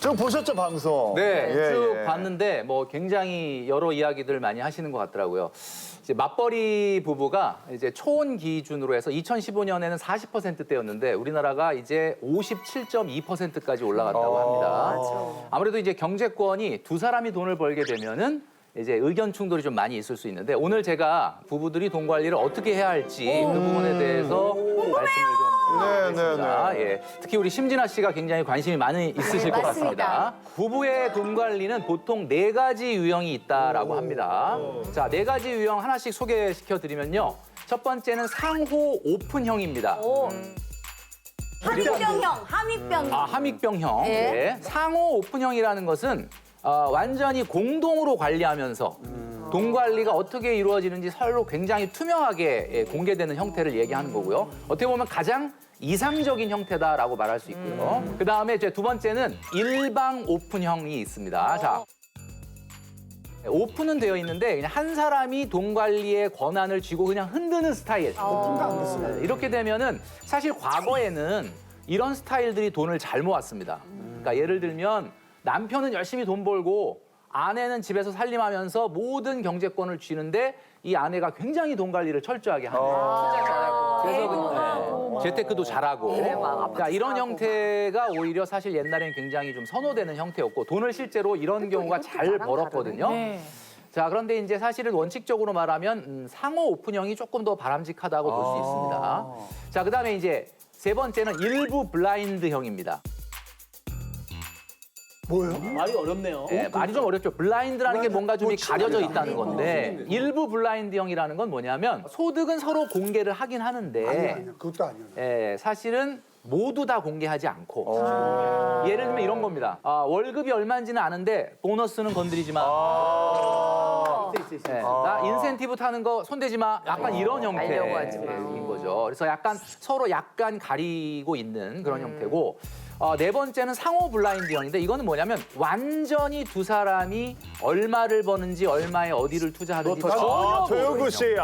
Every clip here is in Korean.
저 보셨죠, 방송? 네, 예, 쭉 예. 봤는데 뭐 굉장히 여러 이야기들 많이 하시는 것 같더라고요. 이제 맞벌이 부부가 이제 초온 기준으로 해서 2015년에는 40%대였는데 우리나라가 이제 57.2%까지 올라갔다고 합니다. 아무래도 이제 경제권이 두 사람이 돈을 벌게 되면은 이제 의견 충돌이 좀 많이 있을 수 있는데 오늘 제가 부부들이 돈 관리를 어떻게 해야 할지 그 부분에 대해서 말씀을 좀 드리겠습니다. 예. 특히 우리 심진아 씨가 굉장히 관심이 많이 있으실 것 같습니다. 부부의 돈 관리는 보통 4가지 유형이 있다라고 합니다. 자, 4가지 유형 하나씩 소개시켜 드리면요. 첫 번째는 상호 오픈형입니다. 함익병형. 함익병형. 예. 네. 상호 오픈형이라는 것은 완전히 공동으로 관리하면서 돈 관리가 어떻게 이루어지는지 서로 굉장히 투명하게 공개되는 형태를 얘기하는 거고요. 어떻게 보면 가장 이상적인 형태다라고 말할 수 있고요. 그다음에 이제 두 번째는 일방 오픈형이 있습니다. 자, 오픈은 되어 있는데 그냥 한 사람이 돈 관리의 권한을 쥐고 그냥 흔드는 스타일. 이렇게 되면은 사실 과거에는 이런 스타일들이 돈을 잘 모았습니다. 그러니까 예를 들면 남편은 열심히 돈 벌고 아내는 집에서 살림하면서 모든 경제권을 쥐는데 이 아내가 굉장히 돈 관리를 철저하게 하는 그래서 재테크도 잘하고 자, 이런 형태가 오히려 사실 옛날에는 굉장히 좀 선호되는 형태였고 돈을 실제로 이런 경우가 잘 벌었거든요. 자, 그런데 이제 사실은 원칙적으로 말하면 상호 오픈형이 조금 더 바람직하다고 볼 수 있습니다. 자, 그다음에 이제 세 번째는 일부 블라인드형입니다. 뭐예요? 말이 어렵네요. 네, 말이 좀 어렵죠. 블라인드라는 게 뭔가 좀 가려져 있다는 건데 일부 블라인드형이라는 건 뭐냐면 소득은 서로 공개를 하긴 하는데 아니야. 그것도 아니야. 사실은 모두 다 공개하지 않고 예를 들면 이런 겁니다. 월급이 얼마인지는 아는데 보너스는 건드리지 마. 나 인센티브 타는 거 손대지 마. 약간 이런 형태인 거죠. 그래서 약간 서로 약간 가리고 있는 그런 형태고 네 번째는 상호 블라인드형인데 이거는 뭐냐면 완전히 두 사람이 얼마를 버는지 얼마에 어디를 투자하는지 전혀 조영구 씨,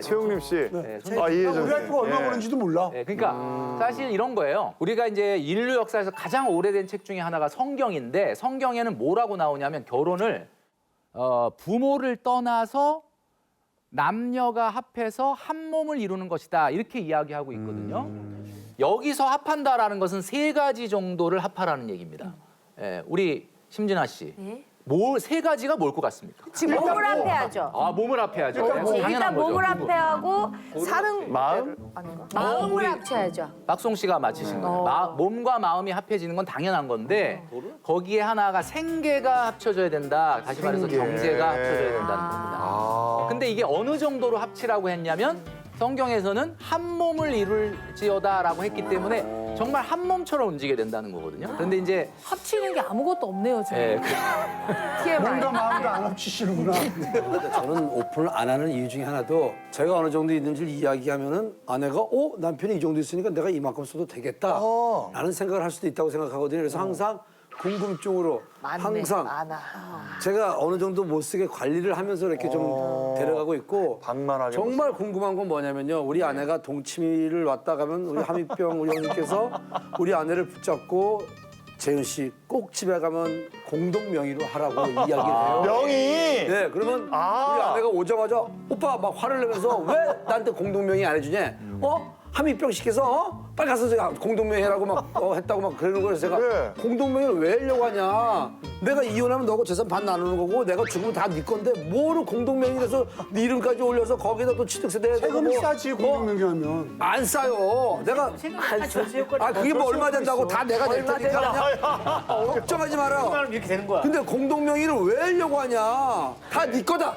최용림 씨. 이해정 우리 씨. 와이프가 얼마 버는지도 몰라. 그러니까 사실 이런 거예요. 우리가 이제 인류 역사에서 가장 오래된 책 중에 하나가 성경인데 성경에는 뭐라고 나오냐면 결혼을 부모를 떠나서 남녀가 합해서 한 몸을 이루는 것이다 이렇게 이야기하고 있거든요. 여기서 합한다라는 것은 3가지 정도를 합하라는 얘기입니다. 우리 심진아 씨, 세 가지가 뭘 것 같습니까? 지금 몸을 합해야죠. 몸을 합해야죠. 일단 당연한 거죠. 몸을 합해하고 사는 마음? 마음을 합쳐야죠. 박송 씨가 맞히신 거예요. 몸과 마음이 합해지는 건 당연한 건데 거기에 하나가 생계가 합쳐져야 된다. 다시 말해서 경제가 합쳐져야 된다는 겁니다. 근데 이게 어느 정도로 합치라고 했냐면 성경에서는 한 몸을 이룰지어다라고 했기 때문에 정말 한 몸처럼 움직여야 된다는 거거든요. 근데 이제 합치는 게 아무것도 없네요, 지금. 뭔가 마음도 안 합치시는구나. 저는 오픈을 안 하는 이유 중에 하나도 제가 어느 정도 있는지를 이야기하면은 아내가 남편이 이 정도 있으니까 내가 이만큼 써도 되겠다 라는 생각을 할 수도 있다고 생각하거든요. 그래서 항상 궁금증으로 항상 제가 어느 정도 못 쓰게 관리를 하면서 이렇게 좀 데려가고 있고 방만하게 정말 궁금한 건 뭐냐면요. 우리 아내가 동치미를 왔다 가면 우리 함익병 우리 형님께서 우리 아내를 붙잡고 재윤 씨 꼭 집에 가면 공동 명의로 하라고 이야기를 해요. 명의. 네, 그러면 우리 아내가 오자마자 오빠 막 화를 내면서 왜 나한테 공동 명의 안 해주냐? 함익병 시켜서 빨리 가서 제가 공동명의 해라고 막 했다고 막 그러는 거예요. 제가 공동명의를 왜 하려고 하냐? 내가 이혼하면 너하고 재산 반 나누는 거고 내가 죽으면 다 네 건데 뭐를 공동명의해서 네 이름까지 올려서 거기다 또 취득세 내야 되고 세금이 싸지 공동명의 하면. 안 싸요. 내가 그게 뭐 얼마 된다고 다 내가 낼 테니까 그냥 걱정하지 마라. 이렇게 되는 거야. 근데 공동명의를 왜 하려고 하냐? 다 네 거다.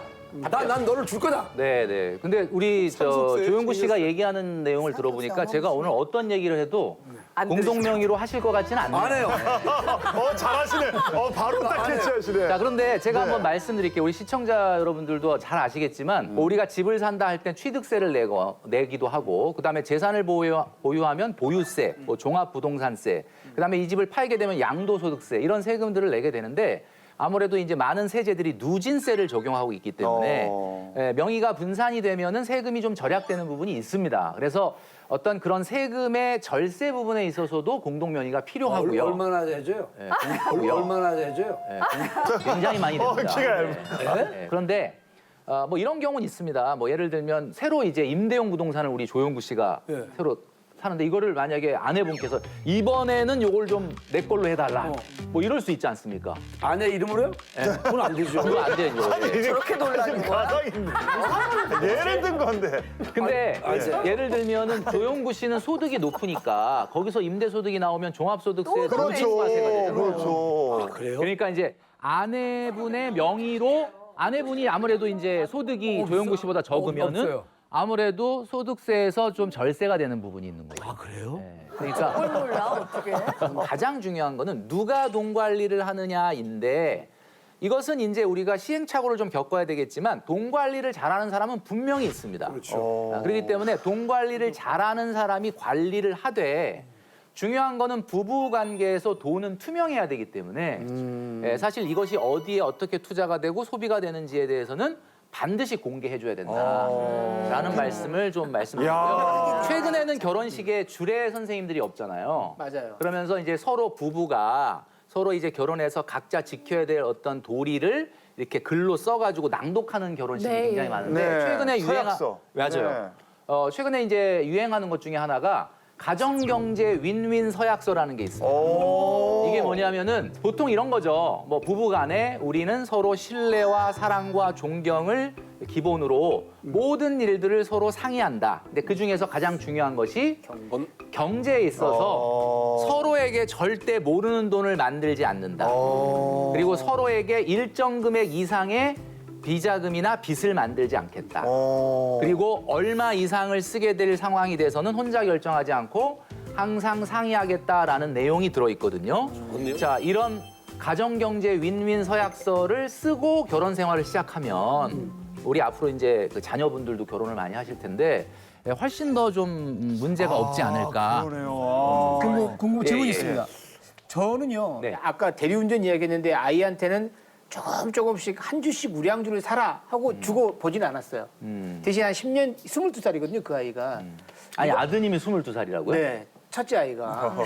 난 너를 줄 거다. 네. 근데 우리 조영구 씨가 얘기하는 내용을 들어보니까 제가 오늘 어떤 얘기를 해도 공동명의로 하실 것 같지는 않네요. 안 해요. 잘하시네. 바로 딱 캐치하시네. 자, 그런데 제가 한번 말씀드릴게요. 우리 시청자 여러분들도 잘 아시겠지만 뭐 우리가 집을 산다 할 땐 취득세를 내기도 하고 그다음에 재산을 보유하면 보유세, 뭐 종합부동산세, 그다음에 이 집을 팔게 되면 양도소득세 이런 세금들을 내게 되는데 아무래도 이제 많은 세제들이 누진세를 적용하고 있기 때문에 명의가 분산이 되면은 세금이 좀 절약되는 부분이 있습니다. 그래서 어떤 그런 세금의 절세 부분에 있어서도 공동명의가 필요하고요. 얼마나 해줘요? 네. 얼마나 해줘요? 굉장히 많이 됩니다. 키가 네. 그런데 뭐 이런 경우는 있습니다. 뭐 예를 들면 새로 이제 임대용 부동산을 우리 조영구 씨가 새로 사는데 이거를 만약에 아내분께서 이번에는 요걸 좀 내 걸로 해달라. 뭐 이럴 수 있지 않습니까? 아내 이름으로요? 그건 안 되죠. 그거 안 되죠. 예. 저렇게 놀라는 거야? 예를 든 건데. 근데 예를 들면은 조영구 씨는 소득이 높으니까 거기서 임대 소득이 나오면 종합소득세 그렇죠. 소득세가 되잖아요. 그렇죠. 그래요? 그러니까 이제 아내분의 명의로 아내분이 아무래도 이제 소득이 조영구 씨보다 적으면은 없어요. 아무래도 소득세에서 좀 절세가 되는 부분이 있는 거예요. 아, 그래요? 네. 그러니까 몰라 어떻게? 가장 중요한 거는 누가 돈 관리를 하느냐인데 이것은 이제 우리가 시행착오를 좀 겪어야 되겠지만 돈 관리를 잘하는 사람은 분명히 있습니다. 그렇죠. 그렇기 때문에 돈 관리를 잘하는 사람이 관리를 하되 중요한 거는 부부 관계에서 돈은 투명해야 되기 때문에 예, 사실 이것이 어디에 어떻게 투자가 되고 소비가 되는지에 대해서는 반드시 공개해줘야 된다라는 말씀을 좀 말씀드리고요. 최근에는 결혼식에 주례 선생님들이 없잖아요. 맞아요. 그러면서 이제 서로 부부가 서로 이제 결혼해서 각자 지켜야 될 어떤 도리를 이렇게 글로 써가지고 낭독하는 결혼식이 네, 굉장히 많은데 네, 최근에 서약서. 맞아요. 최근에 이제 유행하는 것 중에 하나가 가정경제 윈윈 서약서라는 게 있습니다. 이게 뭐냐면은 보통 이런 거죠. 뭐 부부간에 우리는 서로 신뢰와 사랑과 존경을 기본으로 모든 일들을 서로 상의한다. 근데 그 중에서 가장 중요한 것이 경제에 있어서 서로에게 절대 모르는 돈을 만들지 않는다. 그리고 서로에게 일정 금액 이상의 비자금이나 빚을 만들지 않겠다. 그리고 얼마 이상을 쓰게 될 상황이 돼서는 혼자 결정하지 않고 항상 상의하겠다라는 내용이 들어있거든요. 자, 이런 가정경제 윈윈 서약서를 쓰고 결혼 생활을 시작하면 우리 앞으로 이제 그 자녀분들도 결혼을 많이 하실 텐데 훨씬 더 좀 문제가 없지 않을까. 그러네요. 궁금 질문 예. 있습니다. 저는요. 네. 아까 대리운전 이야기했는데 아이한테는 조금씩 한 주씩 우량주를 사라 하고 주고 보진 않았어요. 대신 한 10년 22살이거든요, 그 아이가. 아니 아드님이 22살이라고요? 네. 첫째 아이가.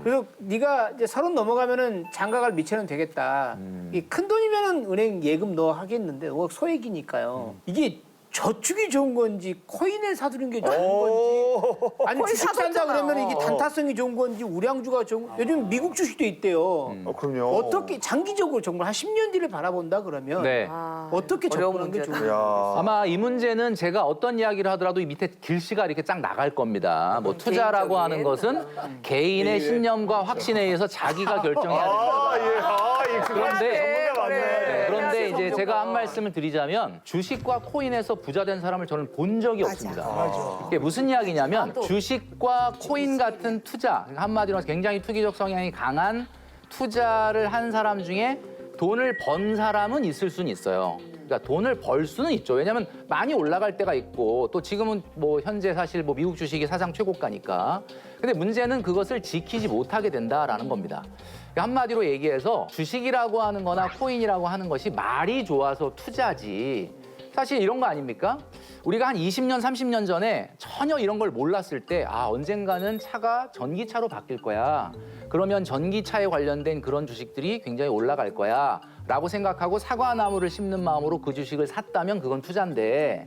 그래서 네가 이제 30 넘어가면은 장가갈 미천은 되겠다. 이 큰 돈이면은 은행 예금 넣어 하겠는데 소액이니까요. 이게 저축이 좋은 건지 코인을 사두는 게 좋은 건지 아니 주식 산다 그러면 이게 단타성이 좋은 건지 우량주가 좋은 요즘 미국 주식도 있대요. 그럼요. 어떻게 장기적으로 정말 한 10년 뒤를 바라본다 그러면 네. 어떻게 접근하는 게 좋은지. 아마 이 문제는 제가 어떤 이야기를 하더라도 이 밑에 글씨가 이렇게 쫙 나갈 겁니다. 뭐 투자라고 하는 것은 개인의 신념과 확신에 의해서 자기가 결정해야 된다. 그런데 이제 제가 한 말씀을 드리자면 주식과 코인에서 부자 된 사람을 저는 본 적이 없습니다. 이게 무슨 이야기냐면 주식과 코인 같은 투자, 한마디로 굉장히 투기적 성향이 강한 투자를 한 사람 중에 돈을 번 사람은 있을 수는 있어요. 그러니까 돈을 벌 수는 있죠. 왜냐하면 많이 올라갈 때가 있고 또 지금은 뭐 현재 사실 뭐 미국 주식이 사상 최고가니까. 근데 문제는 그것을 지키지 못하게 된다라는 겁니다. 그러니까 한마디로 얘기해서 주식이라고 하는 거나 코인이라고 하는 것이 말이 좋아서 투자지. 사실 이런 거 아닙니까? 우리가 한 20년, 30년 전에 전혀 이런 걸 몰랐을 때 언젠가는 차가 전기차로 바뀔 거야. 그러면 전기차에 관련된 그런 주식들이 굉장히 올라갈 거야. 라고 생각하고 사과나무를 심는 마음으로 그 주식을 샀다면 그건 투자인데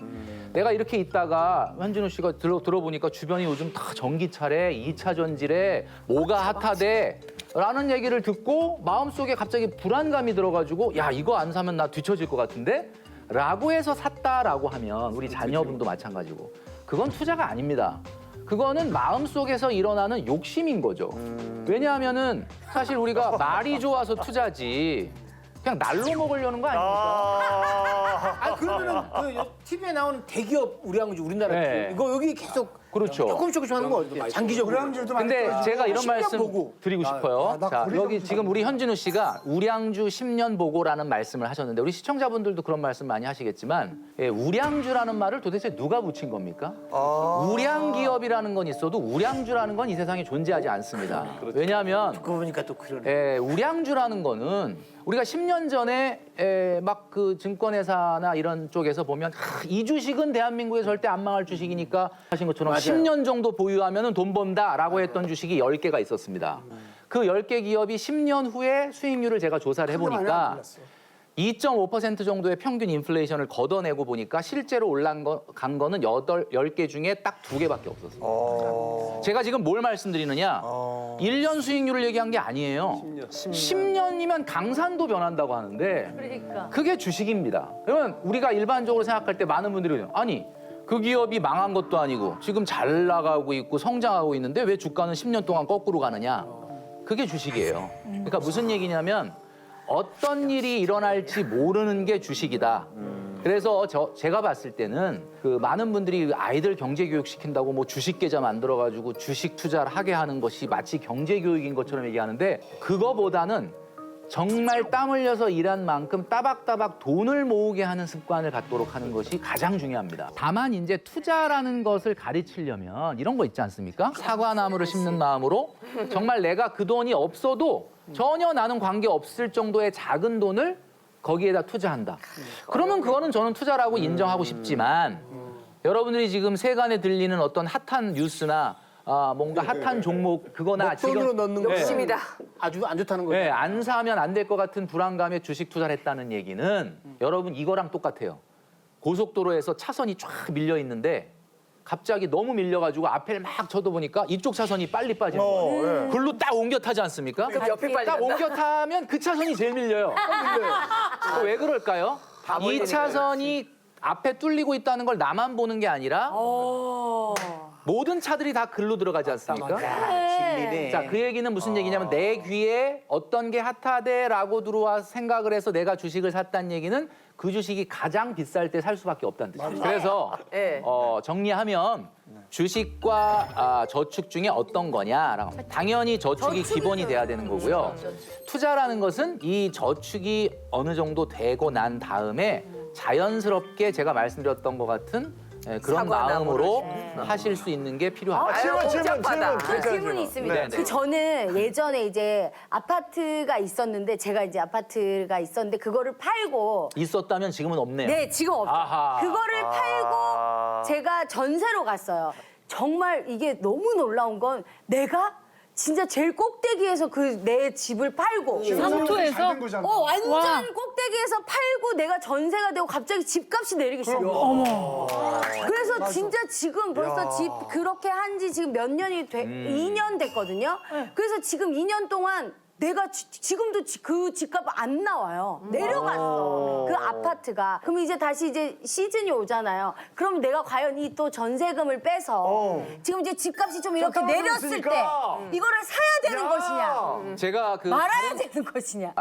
내가 이렇게 있다가 현진우 씨가 들어보니까 주변이 요즘 다 전기차래, 2차 전지래, 뭐가 핫하대 라는 얘기를 듣고 마음속에 갑자기 불안감이 들어가지고 야, 이거 안 사면 나 뒤처질 것 같은데? 라고 해서 샀다라고 하면 우리 자녀분도 마찬가지고 그건 투자가 아닙니다. 그거는 마음속에서 일어나는 욕심인 거죠. 왜냐하면은 사실 우리가 말이 좋아서 투자지 그냥 날로 먹으려는 거 아닙니까? 아 그러면은 그 TV에 나오는 대기업 우량주 우리나라 네. 이거 여기 계속 그렇죠. 조금씩 하는 거 어때요? 장기적으로. 우량주도 많이 근데 떨어지고. 제가 이런 10년 말씀 보고. 드리고 싶어요. 나 자, 거리 여기 좀 지금 우리 현진우 씨가 우량주 10년 보고라는 말씀을 하셨는데 우리 시청자분들도 그런 말씀 많이 하시겠지만 우량주라는 말을 도대체 누가 붙인 겁니까? 우량기업이라는 건 있어도 우량주라는 건 이 세상에 존재하지 않습니다. 왜냐하면 그거 보니까 또 그러네. 우량주라는 거는 우리가 10년 전에 막 그 증권회사나 이런 쪽에서 보면 이 주식은 대한민국에 절대 안 망할 주식이니까 하신 것처럼 10년 정도 보유하면 돈 번다라고 했던 주식이 10개가 있었습니다. 그 10개 기업이 10년 후에 수익률을 제가 조사를 해보니까 2.5% 정도의 평균 인플레이션을 걷어내고 보니까 실제로 올라간 간 거는 10개 중에 딱 2개밖에 없었어요. 제가 지금 뭘 말씀드리느냐? 1년 수익률을 얘기한 게 아니에요. 10년이면 강산도 변한다고 하는데 그러니까. 그게 주식입니다. 그러면 우리가 일반적으로 생각할 때 많은 분들이 아니 그 기업이 망한 것도 아니고 지금 잘 나가고 있고 성장하고 있는데 왜 주가는 10년 동안 거꾸로 가느냐? 그게 주식이에요. 그러니까 무슨 얘기냐면 어떤 일이 일어날지 모르는 게 주식이다. 그래서 제가 봤을 때는 그 많은 분들이 아이들 경제 교육 시킨다고 뭐 주식 계좌 만들어가지고 주식 투자를 하게 하는 것이 마치 경제 교육인 것처럼 얘기하는데 그거보다는 정말 땀 흘려서 일한 만큼 따박따박 돈을 모으게 하는 습관을 갖도록 하는 것이 가장 중요합니다. 다만 이제 투자라는 것을 가르치려면 이런 거 있지 않습니까? 사과나무를 심는 마음으로 정말 내가 그 돈이 없어도 전혀 나는 관계 없을 정도의 작은 돈을 거기에다 투자한다. 그러면 그거는 저는 투자라고 인정하고 싶지만 여러분들이 지금 세간에 들리는 어떤 핫한 뉴스나 뭔가 핫한 종목 그거나 지금 넣는 거 욕심이다. 아주 안 좋다는 거예요. 네, 안 사면 안 될 것 같은 불안감에 주식 투자를 했다는 얘기는 여러분 이거랑 똑같아요. 고속도로에서 차선이 쫙 밀려 있는데 갑자기 너무 밀려가지고 앞을 막 쳐다보니까 이쪽 차선이 빨리 빠지는 거예요. 글로 딱 옮겨 타지 않습니까? 옆에 빨리 딱 옮겨 타면 그 차선이 제일 밀려요. 왜 그럴까요? 이 차선이 앞에 뚫리고 있다는 걸 나만 보는 게 아니라 모든 차들이 다 글로 들어가지 않습니까? 자, 그 얘기는 무슨 얘기냐면 내 귀에 어떤 게 핫하대라고 들어와 생각을 해서 내가 주식을 샀다는 얘기는 그 주식이 가장 비쌀 때 살 수밖에 없다는 뜻이에요. 그래서 정리하면 주식과 저축 중에 어떤 거냐라고 당연히 저축이 기본이 돼야 되는 거고요. 투자라는 것은 이 저축이 어느 정도 되고 난 다음에 자연스럽게 제가 말씀드렸던 것 같은 그런 마음으로 하실 수 있는 게 필요하다. 질문이 있습니다. 네, 네. 그 저는 예전에 이제 아파트가 있었는데 제가 이제 아파트가 있었는데 그거를 팔고 있었다면 지금은 없네요. 네 지금 없죠. 아하. 그거를 팔고 제가 전세로 갔어요. 정말 이게 너무 놀라운 건 내가 진짜 제일 꼭대기에서 그 내 집을 팔고 상투에서 완전 꼭대기에서 팔고 내가 전세가 되고 갑자기 집값이 내리기 시작해요. 그래서 진짜 지금 벌써 집 그렇게 한 지 지금 몇 년이 2년 됐거든요. 그래서 지금 2년 동안 내가 지금도 그 집값 안 나와요. 내려갔어. 그 아파트가. 그럼 이제 다시 이제 시즌이 오잖아요. 그럼 내가 과연 이 또 전세금을 빼서 지금 이제 집값이 좀 이렇게 내렸을 때 이거를 사야 되는 것이냐, 제가 그 말아야 되는 것이냐.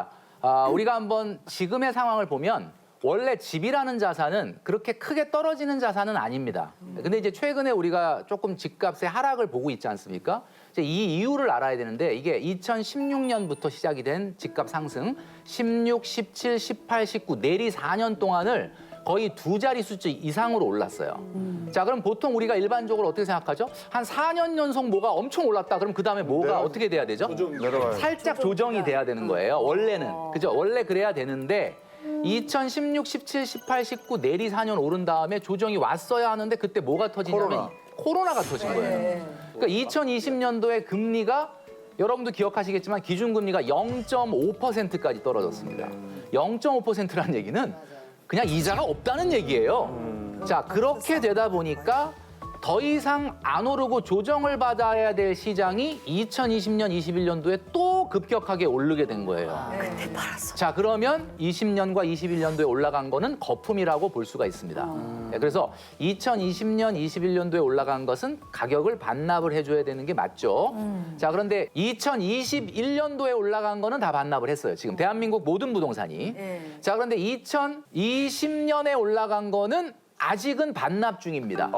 우리가 한번 지금의 상황을 보면 원래 집이라는 자산은 그렇게 크게 떨어지는 자산은 아닙니다. 근데 이제 최근에 우리가 조금 집값의 하락을 보고 있지 않습니까? 이제 이 이유를 알아야 되는데 이게 2016년부터 시작이 된 집값 상승 16, 17, 18, 19 내리 4년 동안을 거의 2자리 숫자 이상으로 올랐어요. 자, 그럼 보통 우리가 일반적으로 어떻게 생각하죠? 한 4년 연속 뭐가 엄청 올랐다. 그럼 그다음에 뭐가 어떻게 돼야 되죠? 내려가요. 살짝 조정이 돼야 되는 거예요. 원래는. 그죠? 원래 그래야 되는데 2016, 17, 18, 19 내리 4년 오른 다음에 조정이 왔어야 하는데 그때 뭐가 터지냐면 코로나가 터진 거예요. 그러니까 2020년도에 금리가 여러분도 기억하시겠지만 기준금리가 0.5%까지 떨어졌습니다. 0.5%라는 얘기는 그냥 이자가 없다는 얘기예요. 자, 그렇게 되다 보니까 더 이상 안 오르고 조정을 받아야 될 시장이 2020년, 21년도에 또 급격하게 오르게 된 거예요. 그때 팔았어. 자, 그러면 20년과 21년도에 올라간 거는 거품이라고 볼 수가 있습니다. 네, 그래서 2020년, 21년도에 올라간 것은 가격을 반납을 해줘야 되는 게 맞죠. 자, 그런데 2021년도에 올라간 거는 다 반납을 했어요. 지금 대한민국 모든 부동산이. 자, 그런데 2020년에 올라간 거는 아직은 반납 중입니다.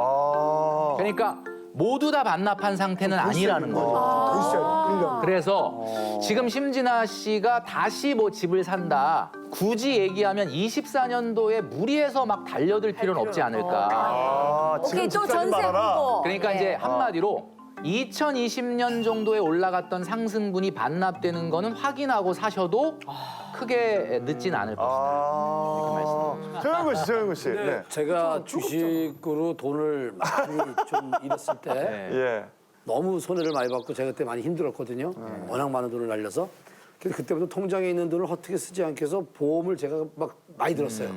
그러니까 모두 다 반납한 상태는 아니라는 거죠. 그래서 지금 심진아 씨가 다시 뭐 집을 산다. 굳이 얘기하면 24년도에 무리해서 막 달려들 필요는 없지 않을까. 오케이 또 전세 보고. 그러니까 이제 한마디로 2020년 정도에 올라갔던 상승분이 반납되는 거는 확인하고 사셔도 크게 늦진 않을 것이다. 최영구 씨. 네. 제가 주식으로 돈을 많이 좀 잃었을 때 예. 너무 손해를 많이 받고 제가 그때 많이 힘들었거든요. 워낙 많은 돈을 날려서. 근데 그때부터 통장에 있는 돈을 헛되게 쓰지 않게 해서 보험을 제가 막 많이 들었어요.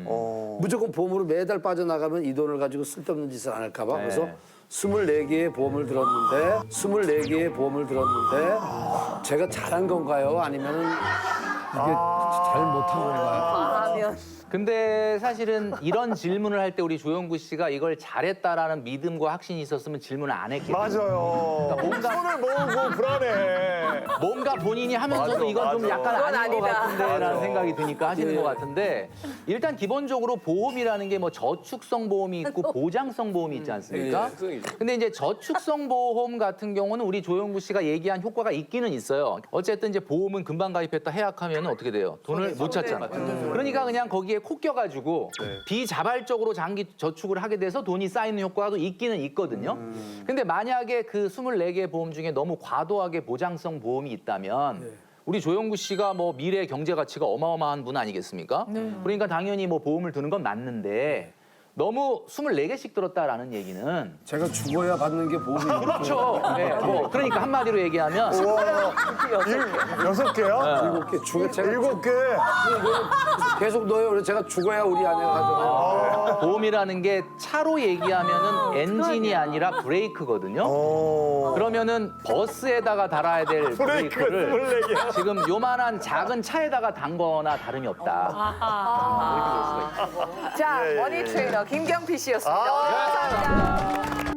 무조건 보험으로 매달 빠져나가면 이 돈을 가지고 쓸데없는 짓을 안 할까 봐. 그래서 24개의 보험을 들었는데 제가 잘한 건가요? 아니면은 이게 잘 못한 건가요? 근데 사실은 이런 질문을 할 때 우리 조영구 씨가 이걸 잘했다라는 믿음과 확신이 있었으면 질문을 안 했겠죠. 맞아요. 뭔가- 손을 모으고 불안해. 뭔가 본인이 하면서도 맞아, 이건 좀 맞아. 약간 아닌 것 같은데라는 맞아. 생각이 드니까 하시는 것 같은데 일단 기본적으로 보험이라는 게 뭐 저축성 보험이 있고 보장성 보험이 있지 않습니까? 근데 이제 저축성 보험 같은 경우는 우리 조영구 씨가 얘기한 효과가 있기는 있어요. 어쨌든 이제 보험은 금방 가입했다 해약하면 어떻게 돼요? 돈을 못 찾잖아. 그러니까 그냥 거기에 코 껴가지고 비자발적으로 장기 저축을 하게 돼서 돈이 쌓이는 효과가 또 있기는 있거든요. 근데 만약에 그 24개 보험 중에 너무 과도하게 보장성 보험이 있다면 우리 조영구 씨가 뭐 미래 경제 가치가 어마어마한 분 아니겠습니까? 그러니까 당연히 뭐 보험을 드는 건 맞는데 너무 24개씩 들었다라는 얘기는 제가 죽어야 받는 게 보험이에요. 그렇죠. 네, 뭐 그러니까 한마디로 얘기하면 6개요? 7개 죽어 제가 7개. 계속 넣어요. 그래서 제가 죽어야 우리 아내가 가져가요. 보험이라는 게 차로 얘기하면은 엔진이 아니라 브레이크거든요. 그러면은 버스에다가 달아야 될 브레이크가 브레이크를 24개. 지금 요만한 작은 차에다가 단 거나 다름이 없다. 자, 머니 트레이너 김경필 씨였습니다. 감사합니다.